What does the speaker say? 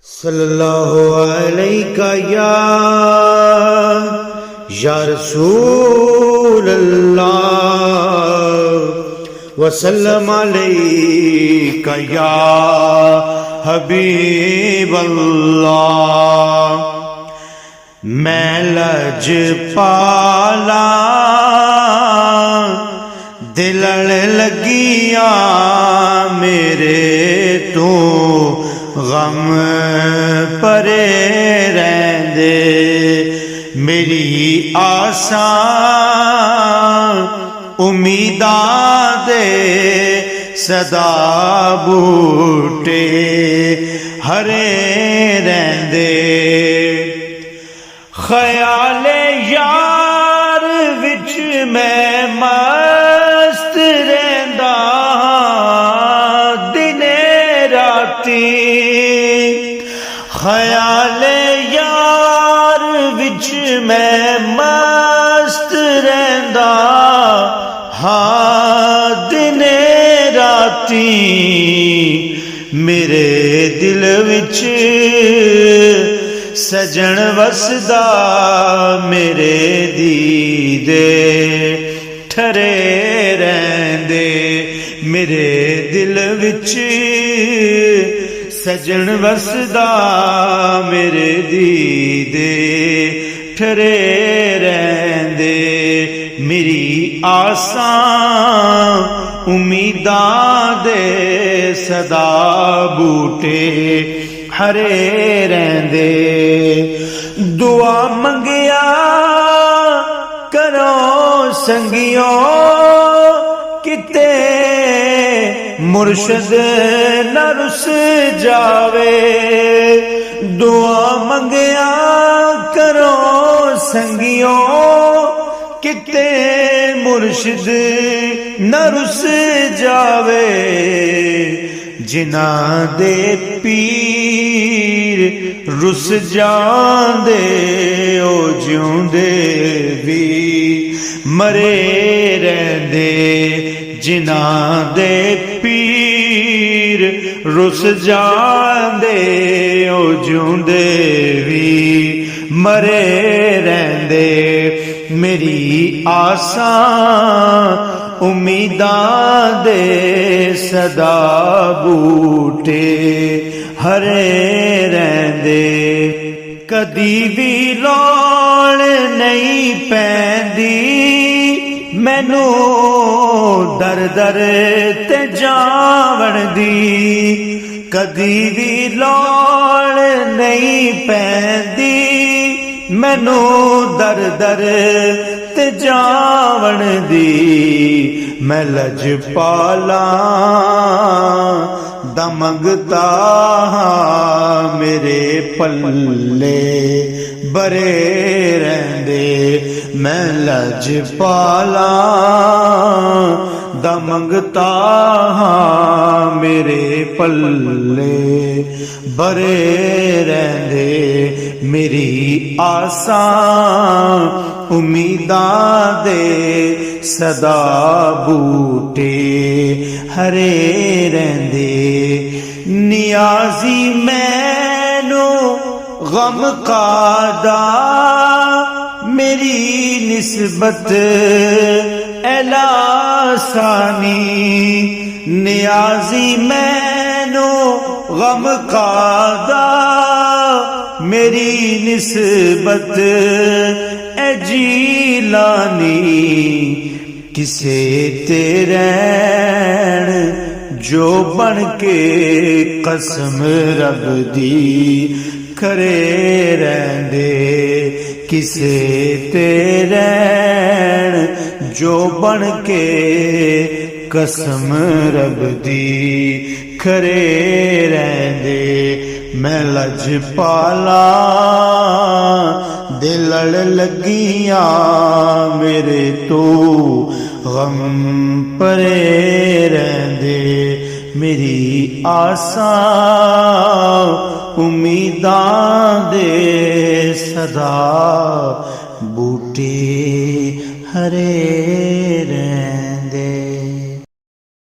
सल्लल्लाहु अलैका या रसूल अल्लाह वसल्लम अलैका या हबीब अल्लाह। मैं लजपाला दिलड़ लगिया मेरे तू गम परे रहंदे मेरी आसा उम्मीदां दे सदा बूटे हरे रहंदे। ख्याले यार विच मैं मस्त रहंदा दिने राती। ख्याले यार विच मैं मस्त रहंदा हाँ दिने राती। मेरे दिल विच सजन वसदा मेरे दीदे ठरे रहंदे मेरे दिल विच सजन वसदा मेरे दीदे ठरे रहंदे। मेरी आसां उम्मीदां दे सदा बूटे हरे रहंदे। दुआ मंगिया करो संगियो किते मुर्शद न रुस जावे। दुआ मंगिया करो संगियो किते मुर्शिद न रुस जावे। जिन्हां दे पीर रुस जांदे ओ जिउंदे भी मरे रहंदे। जिन्हां दे पीर रुस जांदे ओ जिउंदे भी मरे रहंदे। मेरी आसां उम्मीदां दे सदा बूटे हरे रहंदे। कदी भी लौड़ नहीं पैंदी मैनू दर दर ते जावण दी। कदी भी लौड़ नहीं पैंदी मैनू दर दर ते जावण दी। मैं लजपाला दा मंगता मेरे पल्ले बरे रहंदे। मैं लजपाला दा मंगता मेरे पल्ले बरे रहंदे। मेरी आसां उम्मीदां दे सदा बूटे हरे रहंदे। नियाज़ी मैनू गम कादा मेरी निस्बत एलासानी। नियाज़ी मैनू गम कादा मेरी निस्बत ए जीलानी। किसे ते रैण जो बन के कसम रब दी करे रहंदे। किसे ते रैण जो बन के कसम रब दी करे रहंदे। मैं लजपाला दिलड़ लगिया मेरे तो गम परे रहंदे। मेरी आसां उम्मीदां दे सदा बूटे हरे